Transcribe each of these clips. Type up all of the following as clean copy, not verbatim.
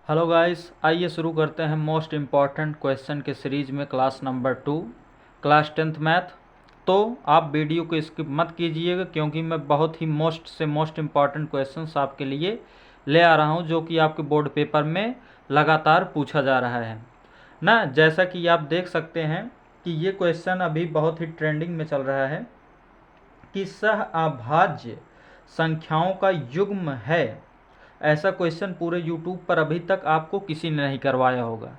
Hello guys, आइए शुरू करते हैं मोस्ट इम्पॉर्टेंट क्वेश्चन के सीरीज में class number 2 class 10th math. तो आप वीडियो को स्किप मत कीजिएगा क्योंकि मैं बहुत ही मोस्ट इम्पॉर्टेंट क्वेश्चंस आपके लिए ले आ रहा हूं जो कि आपके बोर्ड पेपर में लगातार पूछा जा रहा है ना। जैसा कि आप देख सकते हैं कि ये क्वेश्चन अभी बहुत ही ट्रेंडिंग में चल रहा है कि सह अभाज्य संख्याओं का युग्म है। ऐसा क्वेश्चन पूरे यूट्यूब पर अभी तक आपको किसी ने नहीं करवाया होगा।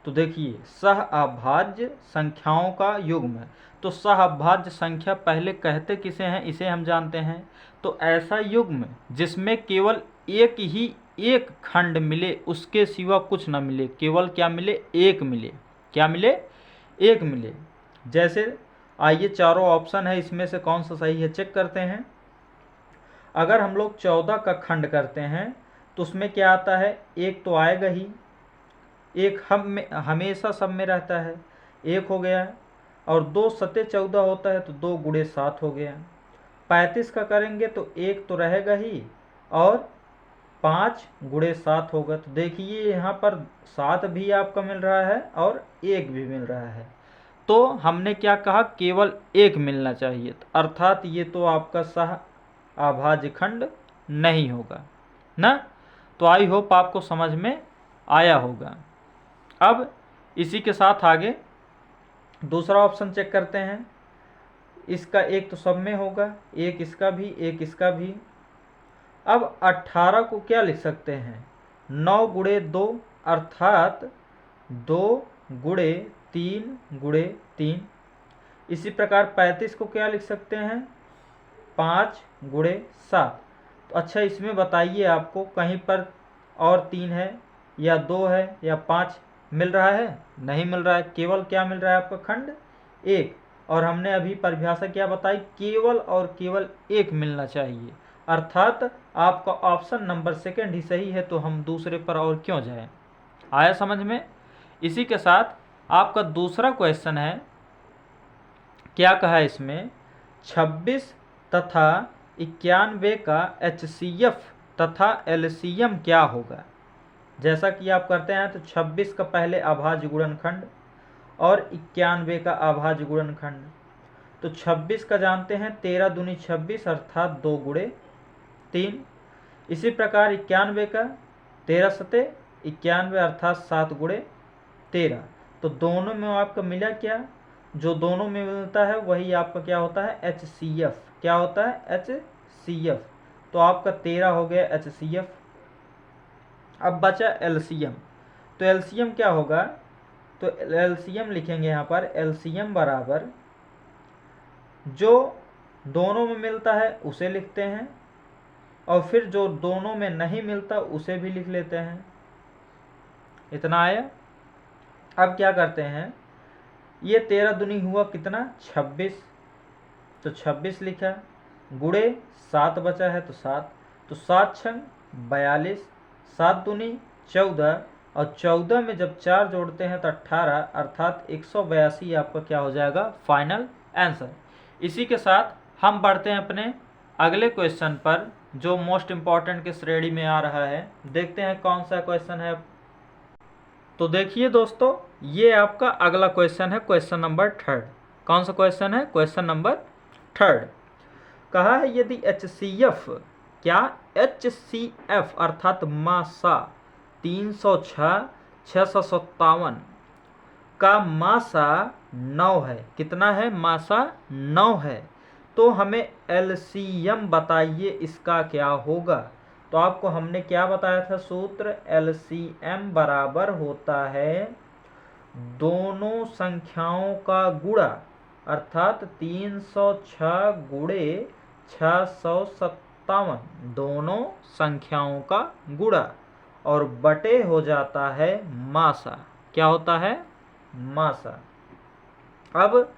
तो देखिए, सह अभाज्य संख्याओं का युग्म है। तो सह अभाज्य संख्या पहले कहते किसे हैं, इसे हम जानते हैं। तो ऐसा युग्म जिसमें केवल एक खंड मिले, उसके सिवा कुछ न मिले, केवल क्या मिले, एक मिले। क्या मिले, एक मिले। जैसे आइए, चारों ऑप्शन है, इसमें से कौन सा सही है चेक करते हैं। अगर हम लोग 14 का खंड करते हैं तो उसमें क्या आता है, एक तो आएगा ही, एक हम में हमेशा सब में रहता है, एक हो गया। और 2 सते 14 होता है तो 2 गुणे 7 हो गया। 35 का करेंगे तो एक तो रहेगा ही और 5 गुणे 7 होगा। तो देखिए यहाँ पर 7 भी आपका मिल रहा है और एक भी मिल रहा है। तो हमने क्या कहा, केवल एक मिलना चाहिए, अर्थात ये तो आपका सह अभाज्य खंड नहीं होगा ना। तो आई होप आपको समझ में आया होगा। अब इसी के साथ आगे दूसरा ऑप्शन चेक करते हैं। इसका एक तो सब में होगा, एक इसका भी, एक इसका भी। अब 18 को क्या लिख सकते हैं, 9 गुणे 2 अर्थात 2 गुणे 3 गुणे 3। इसी प्रकार 35 को क्या लिख सकते हैं, 5 गुणे 7। तो अच्छा, इसमें बताइए आपको कहीं पर और 3 है या 2 है या 5 मिल रहा है? नहीं मिल रहा है। केवल क्या मिल रहा है आपका खंड, एक। और हमने अभी परिभाषा क्या बताई, केवल और केवल एक मिलना चाहिए, अर्थात आपका ऑप्शन नंबर सेकंड ही सही है। तो हम दूसरे पर और क्यों जाएं। आया समझ में। इसी के साथ आपका दूसरा क्वेश्चन है, क्या कहा है इसमें, 26 तथा 91 का HCF तथा LCM क्या होगा। जैसा कि आप करते हैं तो 26 का पहले अभाज्य गुणनखंड और 91 का अभाज्य गुणनखंड। तो 26 का जानते हैं, 13 दूनी 26 अर्थात 2 गुणे 3। इसी प्रकार 91 का 13 सते 91 अर्थात 7 गुणे 13। तो दोनों में आपका मिला क्या, जो दोनों में मिलता है वही आपका क्या होता है, HCF। क्या होता है, HCF। तो आपका 13 हो गया HCF। अब बचा LCM। तो LCM क्या होगा, तो LCM लिखेंगे यहाँ पर, LCM बराबर जो दोनों में मिलता है उसे लिखते हैं और फिर जो दोनों में नहीं मिलता उसे भी लिख लेते हैं। इतना आया। अब क्या करते हैं, ये 13 दूनी हुआ कितना, 26। तो 26 लिखा, गुणे 7 बचा है तो 7। तो 7 छंग 42, 7 दूनी 14 और 14 में जब 4 जोड़ते हैं तो 18 अर्थात 182 आपका क्या हो जाएगा, फाइनल आंसर। इसी के साथ हम बढ़ते हैं अपने अगले क्वेश्चन पर जो मोस्ट इम्पॉर्टेंट के श्रेणी में आ रहा है। देखते हैं कौन सा क्वेश्चन है। तो देखिए दोस्तों, ये आपका अगला क्वेश्चन है, क्वेश्चन नंबर 3। कौन सा क्वेश्चन है, क्वेश्चन नंबर 3। कहा है यदि HCF, क्या HCF अर्थात मासा 306 657 का मासा 9 है। कितना है, मासा 9 है। तो हमें LCM बताइए इसका क्या होगा। तो आपको हमने क्या बताया था सूत्र, LCM बराबर होता है दोनों संख्याओं का गुणा, अर्थात 306 गुणे 657, दोनों संख्याओं का गुणा और बटे हो जाता है मासा। क्या होता है, मासा। अब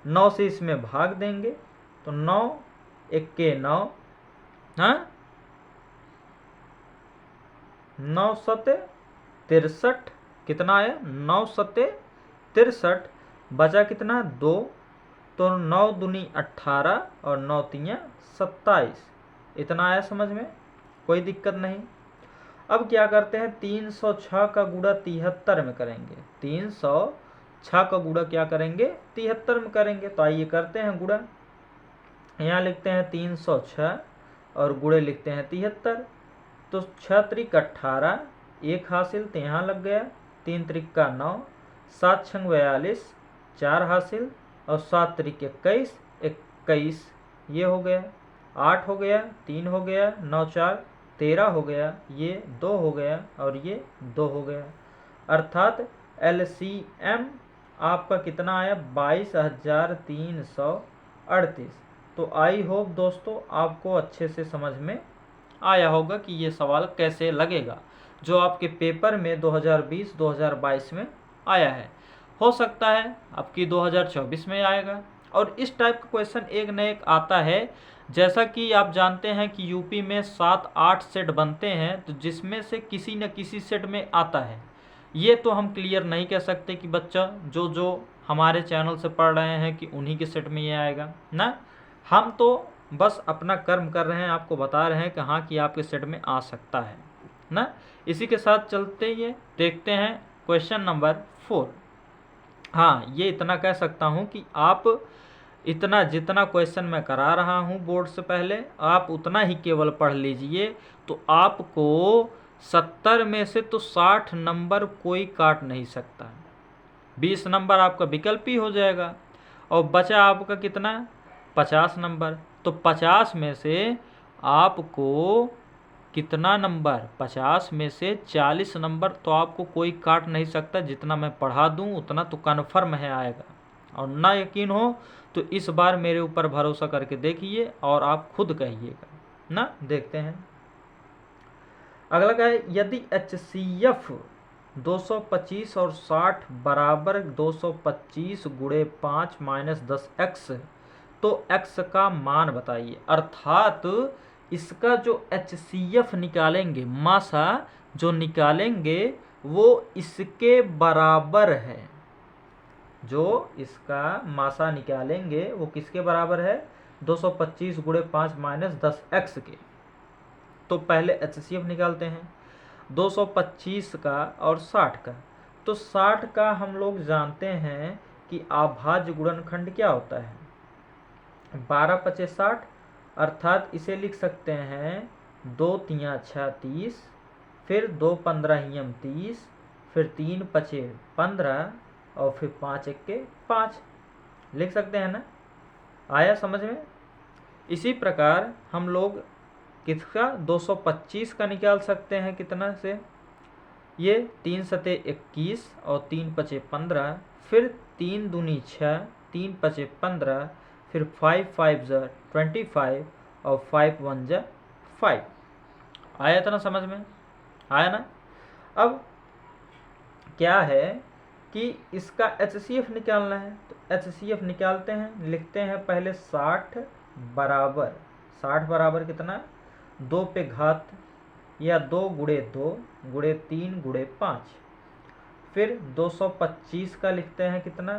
9 से इसमें भाग देंगे तो 9 1 9, हाँ 9 सते 63। कितना आया, 9 सते 63। बचा कितना, 2। तो 9 दूनी 18 और 9 तियाँ 27। इतना आया समझ में, कोई दिक्कत नहीं। अब क्या करते हैं, 306 का गुणा 73 में करेंगे। 306 का गुणा क्या करेंगे, 73 में करेंगे। तो आइए करते हैं गुणा। यहाँ लिखते हैं 306 और गुणे लिखते हैं 73। तो 6 त्रिक 18, 1 हासिल तो यहाँ लग गया, 3 त्रिक का 9, 7 छंग 42, 4 हासिल और 7 त्रिक 21, 21 ये हो गया, 8 हो गया, 3 हो गया, 9 4 13 हो गया, ये 2 हो गया और ये 2 हो गया। अर्थात LCM आपका कितना आया, 22,338। तो आई होप दोस्तों आपको अच्छे से समझ में आया होगा कि ये सवाल कैसे लगेगा, जो आपके पेपर में 2020-2022 में आया है। हो सकता है आपकी 2024 में आएगा। और इस टाइप का क्वेश्चन एक न एक आता है। जैसा कि आप जानते हैं कि यूपी में 7-8 सेट बनते हैं, तो जिसमें से किसी न किसी सेट में आता है। ये तो हम क्लियर नहीं कह सकते कि बच्चा जो जो हमारे चैनल से पढ़ रहे हैं कि उन्हीं के सेट में ये आएगा ना। हम तो बस अपना कर्म कर रहे हैं, आपको बता रहे हैं कि हाँ कि आपके सेट में आ सकता है ना। इसी के साथ चलते ही देखते हैं क्वेश्चन नंबर 4। हाँ, ये इतना कह सकता हूँ कि आप इतना जितना क्वेश्चन मैं करा रहा हूँ बोर्ड से पहले, आप उतना ही केवल पढ़ लीजिए, तो आपको 70 में से तो 60 नंबर कोई काट नहीं सकता। 20 नंबर आपका विकल्प ही हो जाएगा और बचा आपका कितना, 50 नंबर। तो 50 में से आपको कितना नंबर, 50 में से 40 नंबर तो आपको कोई काट नहीं सकता। जितना मैं पढ़ा दूं उतना तो कन्फर्म है आएगा। और ना यकीन हो तो इस बार मेरे ऊपर भरोसा करके देखिए और आप खुद कहिएगा ना। देखते हैं अगला क्या है, यदि HCF 225 और 60 बराबर 225 गुणे 5 माइनस 10x, तो x का मान बताइए। अर्थात इसका जो HCF निकालेंगे, मासा जो निकालेंगे वो इसके बराबर है। जो इसका मासा निकालेंगे वो किसके बराबर है, 225 गुणे 5 माइनस 10x के। तो पहले HCF निकालते हैं 225 का और 60 का। तो 60 का हम लोग जानते हैं कि अभाज्य गुणनखंड क्या होता है, 12 पचे 60। अर्थात इसे लिख सकते हैं 2 तियां 6 30, फिर 2 15 30, फिर 3 पचे 15 और फिर 5 एक्के 5 लिख सकते हैं ना। आया समझ में। इसी प्रकार हम लोग किसका 225 का निकाल सकते हैं, कितना से, ये 3 सते 21 और 3 पचे 15, फिर 3 दूनी 6, 3 पचे 15, फिर 5 5 जा 25 और 5 1 जा 5। आया था ना समझ में, आया ना। अब क्या है कि इसका HCF निकालना है, तो HCF निकालते हैं। लिखते हैं पहले 60 बराबर कितना, 2 पे घात या 2 गुणे 2 गुणे 3 गुणे 5। फिर 225 का लिखते हैं कितना,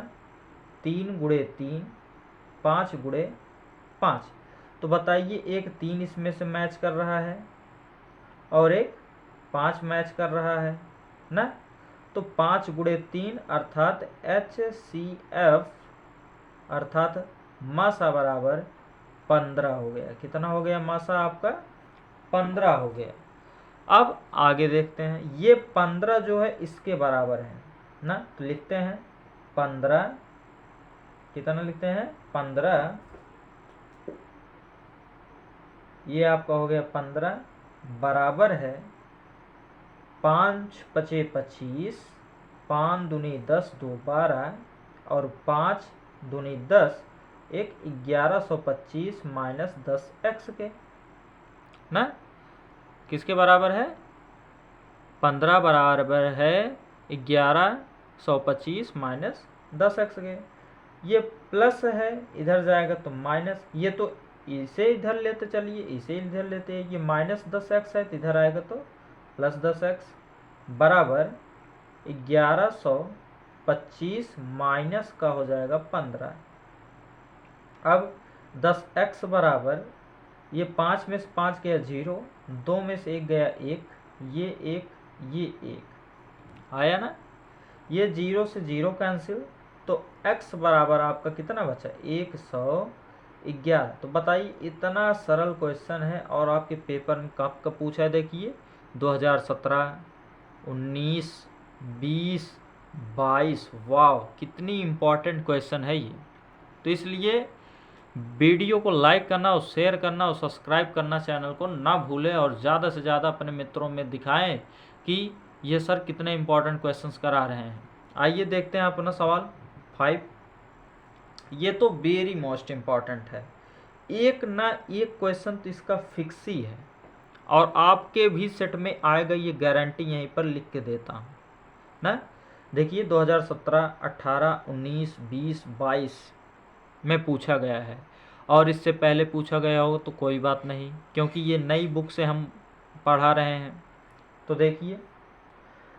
3 गुणे 3 5 गुणे 5। तो बताइए एक 3 इसमें से मैच कर रहा है और एक 5 मैच कर रहा है ना। तो 5 गुणे 3 अर्थात HCF अर्थात मासा बराबर 15 हो गया। कितना हो गया मासा आपका, 15 हो गया। अब आगे देखते हैं, ये 15 जो है इसके बराबर है ना। तो लिखते हैं 15, कितना लिखते हैं 15, ये आपका हो गया 15 बराबर है 5 पचे 25, 5 दूनी 10 2 12 और 5 दूनी 10 एक 1125 माइनस 10x के ना। किसके बराबर है, 15 बराबर है 1125 माइनस 10x के। ये प्लस है, इधर जाएगा तो माइनस। ये तो इसे इधर लेते चलिए, इसे इधर लेते हैं, ये माइनस 10x है तो इधर आएगा तो प्लस 10x बराबर 1125 माइनस का हो जाएगा 15। अब 10x बराबर, ये 5 में से 5 गया 0, 2 में से 1 गया 1, ये एक आया ना, ये 0 से 0 कैंसिल, तो x बराबर आपका कितना बचा, 111। तो बताइए, इतना सरल क्वेश्चन है और आपके पेपर में कब कब पूछा है, देखिए 2017, 19, 20, 22। वाह, कितनी इम्पोर्टेंट क्वेश्चन है ये। तो इसलिए वीडियो को लाइक करना और शेयर करना और सब्सक्राइब करना चैनल को ना भूलें, और ज़्यादा से ज़्यादा अपने मित्रों में दिखाएं कि ये सर कितने इम्पोर्टेंट क्वेश्चंस करा रहे हैं। आइए देखते हैं अपना सवाल 5। ये तो वेरी मोस्ट इम्पॉर्टेंट है, एक ना एक क्वेश्चन तो इसका फिक्स ही है, और आपके भी सेट में आएगा, ये गारंटी यहीं पर लिख के देता हूँ ना। देखिए 2017, 18, 19, 20, 22 में पूछा गया है, और इससे पहले पूछा गया हो तो कोई बात नहीं, क्योंकि ये नई बुक से हम पढ़ा रहे हैं। तो देखिए,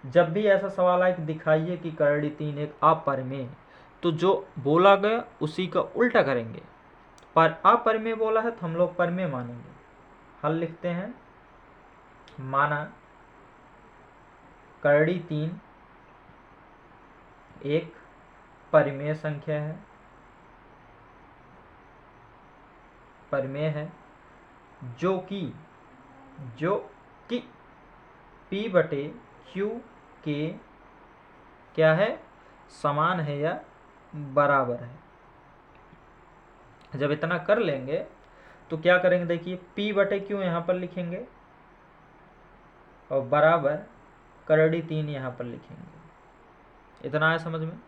जब भी ऐसा सवाल आए कि दिखाइए कि करड़ी 3 एक अपरिमेय, तो जो बोला गया उसी का उल्टा करेंगे। पर अपरिमेय बोला है तो हम लोग परिमेय मानेंगे। हल लिखते हैं, माना करड़ी 3 एक परिमेय संख्या है, परिमेय है, जो कि P बटे Q के क्या है, समान है या बराबर है। जब इतना कर लेंगे तो क्या करेंगे, देखिए P बटे Q यहाँ पर लिखेंगे और बराबर करड़ी 3 यहाँ पर लिखेंगे। इतना है समझ में।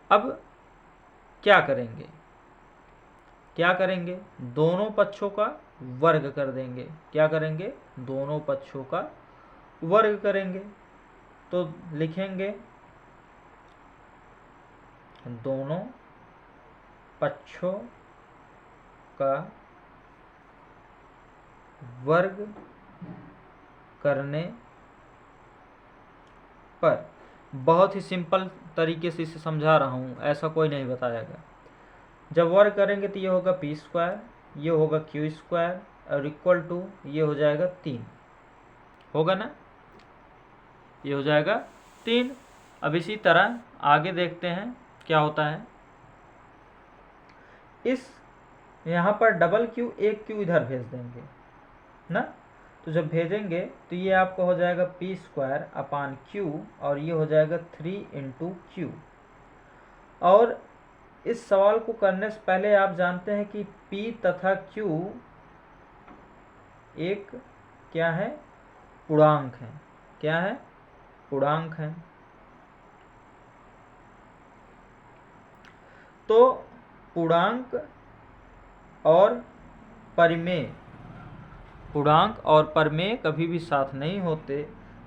अब क्या करेंगे, दोनों पक्षों का वर्ग कर देंगे। क्या करेंगे, दोनों पक्षों का वर्ग करेंगे। तो लिखेंगे दोनों पक्षों का वर्ग करने पर, बहुत ही सिंपल तरीके से इसे समझा रहा हूँ, ऐसा कोई नहीं बताएगा। जब वर्ग करेंगे तो ये होगा p², ये होगा q² और इक्वल टू ये हो जाएगा 3, होगा ना, ये हो जाएगा 3। अब इसी तरह आगे देखते हैं क्या होता है। इस यहाँ पर डबल Q, एक Q इधर भेज देंगे ना, तो जब भेजेंगे तो ये आपका हो जाएगा p²/Q और ये हो जाएगा 3 × Q। और इस सवाल को करने से पहले आप जानते हैं कि P तथा Q एक क्या है, पूर्णांक है। क्या है, पूर्णांक है। तो पूर्णांक और परिमेय, पूर्णांक और परिमेय कभी भी साथ नहीं होते,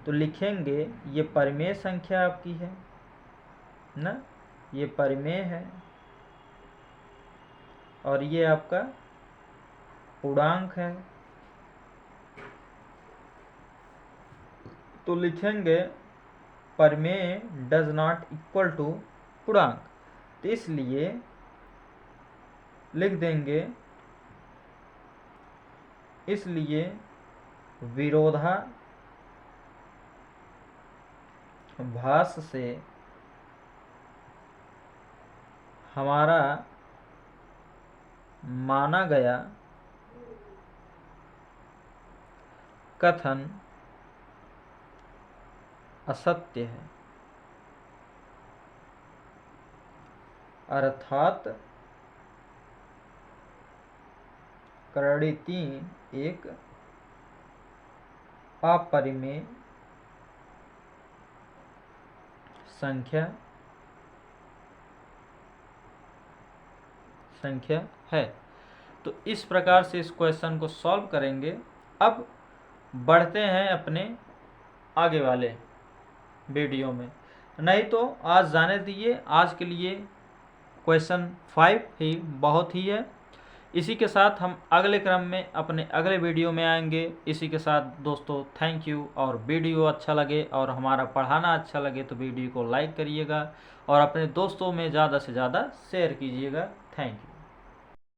तो लिखेंगे ये परिमेय संख्या आपकी है ना, ये परिमेय है और ये आपका पूर्णांक है। तो लिखेंगे परिमेय डज नॉट इक्वल टू पूर्णांक, तो इसलिए लिख देंगे, इसलिए विरोधाभास से हमारा माना गया कथन असत्य है, अर्थात करड़ी 3 एक अपरिमेय संख्या है। तो इस प्रकार से इस क्वेश्चन को सॉल्व करेंगे। अब बढ़ते हैं अपने आगे वाले वीडियो में, नहीं तो आज जाने दीजिए, आज के लिए क्वेश्चन 5 ही बहुत ही है। इसी के साथ हम अगले क्रम में अपने अगले वीडियो में आएंगे। इसी के साथ दोस्तों थैंक यू, और वीडियो अच्छा लगे और हमारा पढ़ाना अच्छा लगे तो वीडियो को लाइक करिएगा और अपने दोस्तों में ज़्यादा से ज़्यादा शेयर कीजिएगा। Thank you.